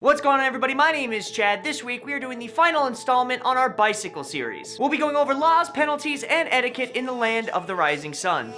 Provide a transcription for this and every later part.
What's going on, everybody? My name is Chad. This week we are doing the final installment on our bicycle series. We'll be going over laws, penalties, and etiquette in the land of the rising sun.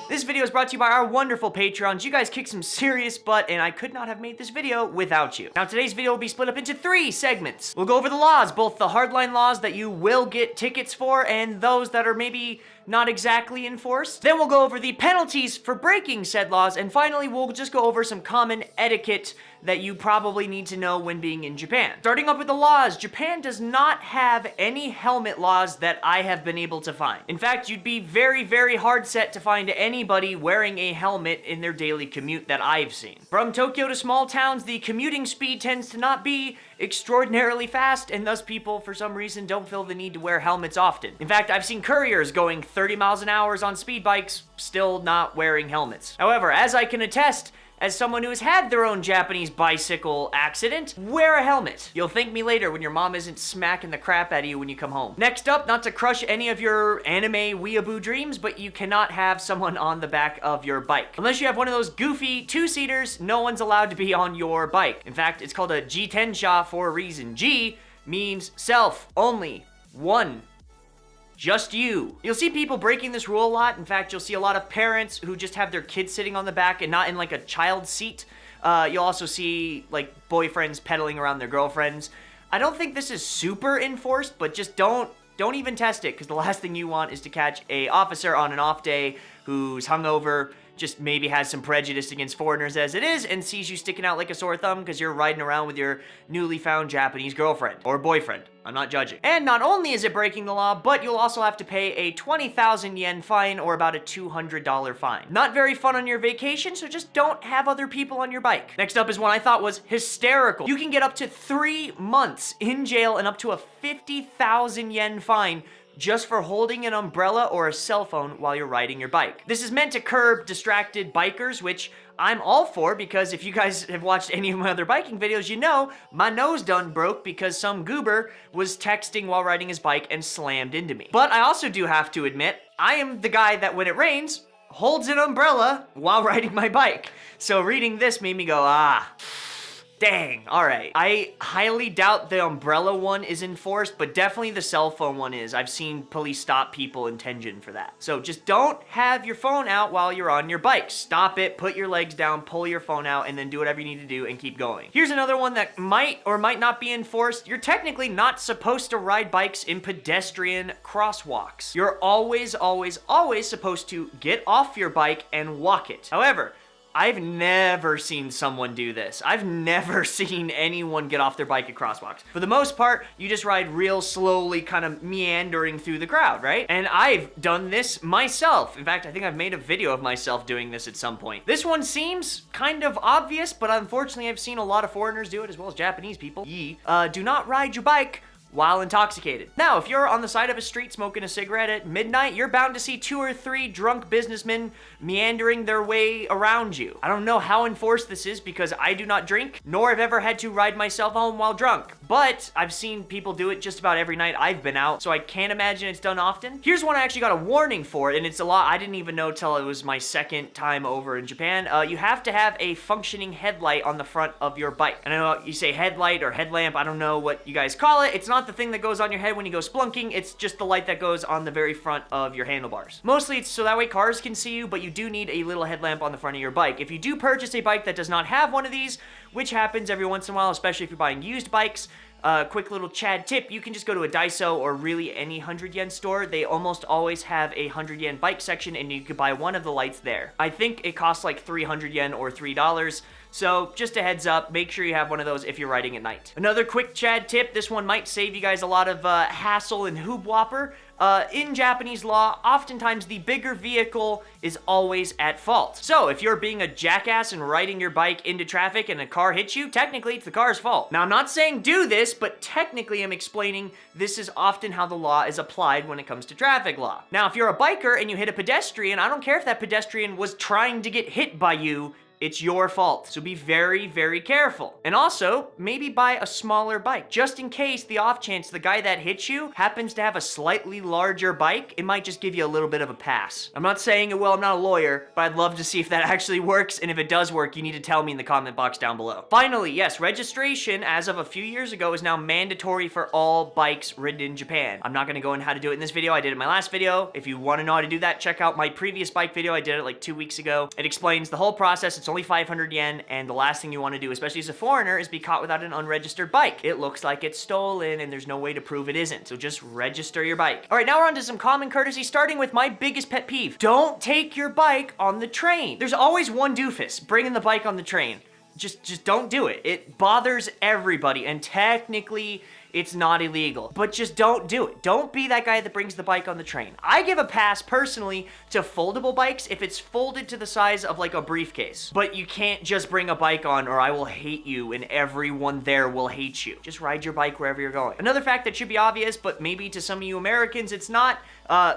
This video is brought to you by our wonderful Patreons. You guys kick some serious butt, and I could not have made this video without you. Now, today's video will be split up into 3 segments. We'll go over the laws, both the hardline laws that you will get tickets for, and those that are maybe not exactly enforced. Then we'll go over the penalties for breaking said laws, and finally we'll just go over some common etiquette that you probably need to know when being in Japan. Starting up with the laws, Japan does not have any helmet laws that I have been able to find. In fact, you'd be very, very hard set to find anybody wearing a helmet in their daily commute that I've seen. From Tokyo to small towns, the commuting speed tends to not be extraordinarily fast, and thus people, for some reason, don't feel the need to wear helmets often. In fact, I've seen couriers going 30 miles an hour on speed bikes, still not wearing helmets. However, as I can attest, as someone who has had their own Japanese bicycle accident, wear a helmet. You'll thank me later when your mom isn't smacking the crap out of you when you come home. Next up, not to crush any of your anime weeaboo dreams, but you cannot have someone on the back of your bike. Unless you have one of those goofy 2-seaters, no one's allowed to be on your bike. In fact, it's called a Jitensha for a reason. Ji means self, only, one. Just you. You'll see people breaking this rule a lot. In fact, you'll see a lot of parents who just have their kids sitting on the back and not in like a child seat. You'll also see like boyfriends pedaling around their girlfriends. I don't think this is super enforced, but just don't even test it, because the last thing you want is to catch a officer on an off day who's hungover, just maybe has some prejudice against foreigners as it is, and sees you sticking out like a sore thumb because you're riding around with your newly found Japanese girlfriend or boyfriend. I'm not judging. And not only is it breaking the law, but you'll also have to pay a 20,000 yen fine, or about a $200 fine. Not very fun on your vacation, so just don't have other people on your bike. Next up is one I thought was hysterical. You can get up to 3 months in jail and up to a 50,000 yen fine just for holding an umbrella or a cell phone while you're riding your bike. This is meant to curb distracted bikers, which I'm all for, because if you guys have watched any of my other biking videos, you know my nose done broke because some goober was texting while riding his bike and slammed into me. But I also do have to admit, I am the guy that when it rains, holds an umbrella while riding my bike. So reading this made me go, dang, all right. I highly doubt the umbrella one is enforced, but definitely the cell phone one is. I've seen police stop people in Tenjin for that. So just don't have your phone out while you're on your bike. Stop it, put your legs down, pull your phone out, and then do whatever you need to do and keep going. Here's another one that might or might not be enforced. You're technically not supposed to ride bikes in pedestrian crosswalks. You're always, always, always supposed to get off your bike and walk it. However, I've never seen someone do this. I've never seen anyone get off their bike at crosswalks. For the most part, you just ride real slowly, kind of meandering through the crowd, right? And I've done this myself. In fact, I think I've made a video of myself doing this at some point. This one seems kind of obvious, but unfortunately I've seen a lot of foreigners do it, as well as Japanese people. Do not ride your bike while intoxicated. Now, if you're on the side of a street smoking a cigarette at midnight, you're bound to see 2 or 3 drunk businessmen meandering their way around you. I don't know how enforced this is, because I do not drink, nor have ever had to ride myself home while drunk. But I've seen people do it just about every night I've been out, so I can't imagine it's done often. Here's one I actually got a warning for, and it's a law I didn't even know till it was my second time over in Japan. You have to have a functioning headlight on the front of your bike. And I know you say headlight or headlamp, I don't know what you guys call it. It's not the thing that goes on your head when you go splunking, it's just the light that goes on the very front of your handlebars. Mostly it's so that way cars can see you, but you do need a little headlamp on the front of your bike. If you do purchase a bike that does not have one of these, which happens every once in a while, especially if you're buying used bikes, quick little Chad tip, you can just go to a Daiso or really any 100 yen store. They almost always have a 100 yen bike section, and you could buy one of the lights there. I think it costs like 300 yen or $3. So just a heads up, make sure you have one of those if you're riding at night. Another quick Chad tip, this one might save you guys a lot of hassle and hoopwhopper. In Japanese law, oftentimes the bigger vehicle is always at fault. So if you're being a jackass and riding your bike into traffic and a car hits you, technically it's the car's fault. Now, I'm not saying do this, but technically I'm explaining this is often how the law is applied when it comes to traffic law. Now, if you're a biker and you hit a pedestrian, I don't care if that pedestrian was trying to get hit by you, It's your fault. So be very, very careful. And also, maybe buy a smaller bike. Just in case, the off chance the guy that hits you happens to have a slightly larger bike, it might just give you a little bit of a pass. I'm not saying it will, I'm not a lawyer, but I'd love to see if that actually works, and if it does work, you need to tell me in the comment box down below. Finally, yes, registration, as of a few years ago, is now mandatory for all bikes ridden in Japan. I'm not gonna go into how to do it in this video, I did it in my last video. If you wanna know how to do that, check out my previous bike video, I did it like 2 weeks ago. It explains the whole process, it's only 500 yen, and the last thing you wanna do, especially as a foreigner, is be caught without an unregistered bike. It looks like it's stolen, and there's no way to prove it isn't, so just register your bike. All right, now we're on to some common courtesy, starting with my biggest pet peeve. Don't take your bike on the train. There's always one doofus bringing the bike on the train. Just don't do it. It bothers everybody, and technically, it's not illegal, but just don't do it. Don't be that guy that brings the bike on the train. I give a pass personally to foldable bikes if it's folded to the size of like a briefcase, but you can't just bring a bike on or I will hate you and everyone there will hate you. Just ride your bike wherever you're going. Another fact that should be obvious, but maybe to some of you Americans, it's not,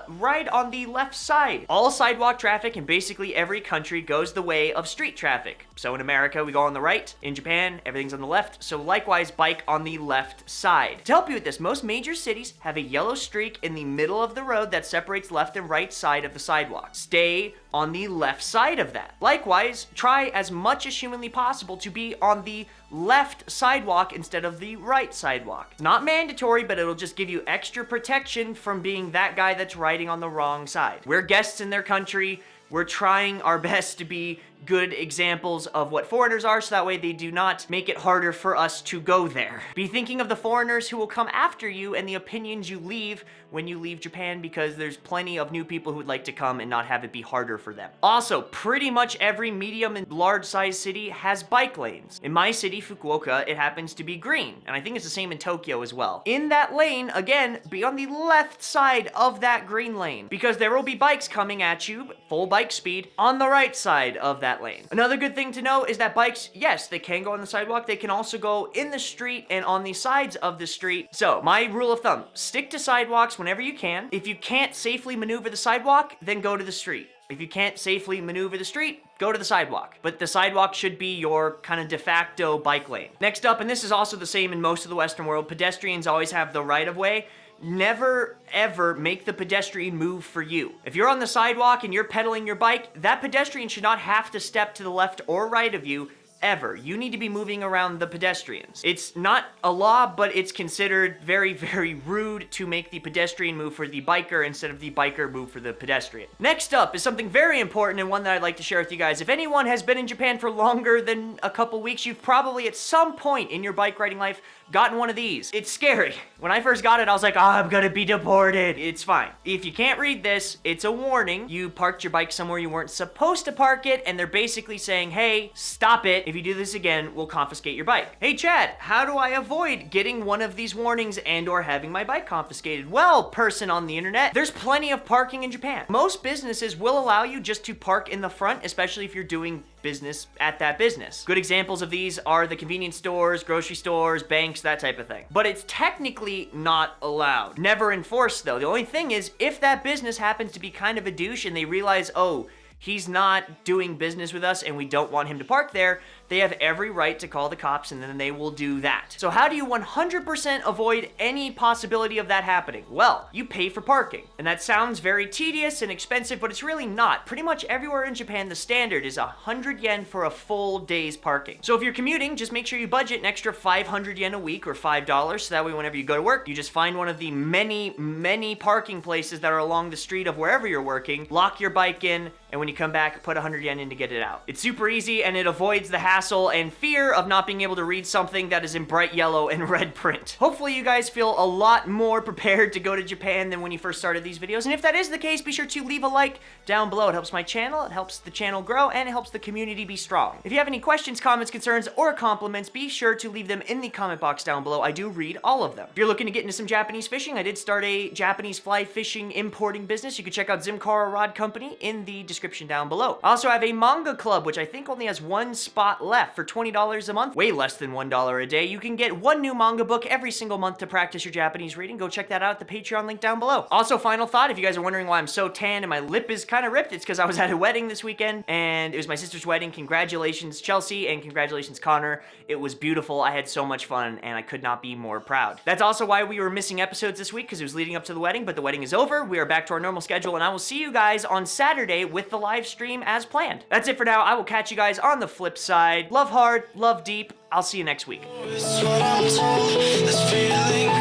ride on the left side. All sidewalk traffic in basically every country goes the way of street traffic. So in America, we go on the right. In Japan, everything's on the left. So likewise, bike on the left side. To help you with this, most major cities have a yellow streak in the middle of the road that separates left and right side of the sidewalk. Stay on the left side of that. Likewise, try as much as humanly possible to be on the left sidewalk instead of the right sidewalk. It's not mandatory, but it'll just give you extra protection from being that guy that's riding on the wrong side. We're guests in their country. We're trying our best to be good examples of what foreigners are, so that way they do not make it harder for us to go there. Be thinking of the foreigners who will come after you and the opinions you leave when you leave Japan, because there's plenty of new people who would like to come and not have it be harder for them. Also, pretty much every medium and large size city has bike lanes. In my city, Fukuoka, it happens to be green, and I think it's the same in Tokyo as well. In that lane, again, be on the left side of that green lane, because there will be bikes coming at you, full bike speed, on the right side of that lane. Another good thing to know is that bikes, yes, they can go on the sidewalk, they can also go in the street and on the sides of the street. So, my rule of thumb, stick to sidewalks whenever you can. If you can't safely maneuver the sidewalk, then go to the street. If you can't safely maneuver the street, go to the sidewalk. But the sidewalk should be your kind of de facto bike lane. Next up, and this is also the same in most of the Western world, pedestrians always have the right of way. Never, ever make the pedestrian move for you. If you're on the sidewalk and you're pedaling your bike, that pedestrian should not have to step to the left or right of you ever. You need to be moving around the pedestrians. It's not a law, but it's considered very, very rude to make the pedestrian move for the biker instead of the biker move for the pedestrian. Next up is something very important and one that I'd like to share with you guys. If anyone has been in Japan for longer than a couple weeks, you've probably at some point in your bike riding life gotten one of these. It's scary. When I first got it, I was like, oh, I'm gonna be deported. It's fine. If you can't read this, it's a warning. You parked your bike somewhere you weren't supposed to park it, and they're basically saying, hey, stop it. If you do this again, we'll confiscate your bike. Hey, Chad, how do I avoid getting one of these warnings and or having my bike confiscated? Well, person on the internet, there's plenty of parking in Japan. Most businesses will allow you just to park in the front, especially if you're doing business at that business. Good examples of these are the convenience stores, grocery stores, banks, that type of thing. But it's technically not allowed. Never enforced though. The only thing is, if that business happens to be kind of a douche and they realize, oh, he's not doing business with us and we don't want him to park there, they have every right to call the cops and then they will do that. So how do you 100% avoid any possibility of that happening? Well, you pay for parking. And that sounds very tedious and expensive, but it's really not. Pretty much everywhere in Japan, the standard is 100 yen for a full day's parking. So if you're commuting, just make sure you budget an extra 500 yen a week or $5, so that way whenever you go to work, you just find one of the many, many parking places that are along the street of wherever you're working, lock your bike in, and when you come back, put 100 yen in to get it out. It's super easy and it avoids the hassle and fear of not being able to read something that is in bright yellow and red print. Hopefully you guys feel a lot more prepared to go to Japan than when you first started these videos. And if that is the case, be sure to leave a like down below. It helps my channel, it helps the channel grow, and it helps the community be strong. If you have any questions, comments, concerns, or compliments, be sure to leave them in the comment box down below. I do read all of them. If you're looking to get into some Japanese fishing, I did start a Japanese fly fishing importing business. You can check out Zimmerman Rod Company in the description description down below. I also have a manga club, which I think only has one spot left for $20 a month, way less than $1 a day. You can get one new manga book every single month to practice your Japanese reading. Go check that out at the Patreon link down below. Also, final thought, if you guys are wondering why I'm so tan and my lip is kind of ripped, it's because I was at a wedding this weekend, and it was my sister's wedding. Congratulations, Chelsea, and congratulations, Connor. It was beautiful. I had so much fun, and I could not be more proud. That's also why we were missing episodes this week, because it was leading up to the wedding, but the wedding is over. We are back to our normal schedule, and I will see you guys on Saturday with the live stream as planned. That's it for now. I will catch you guys on the flip side. Love hard, love deep. I'll see you next week. It's what I'm told, this feeling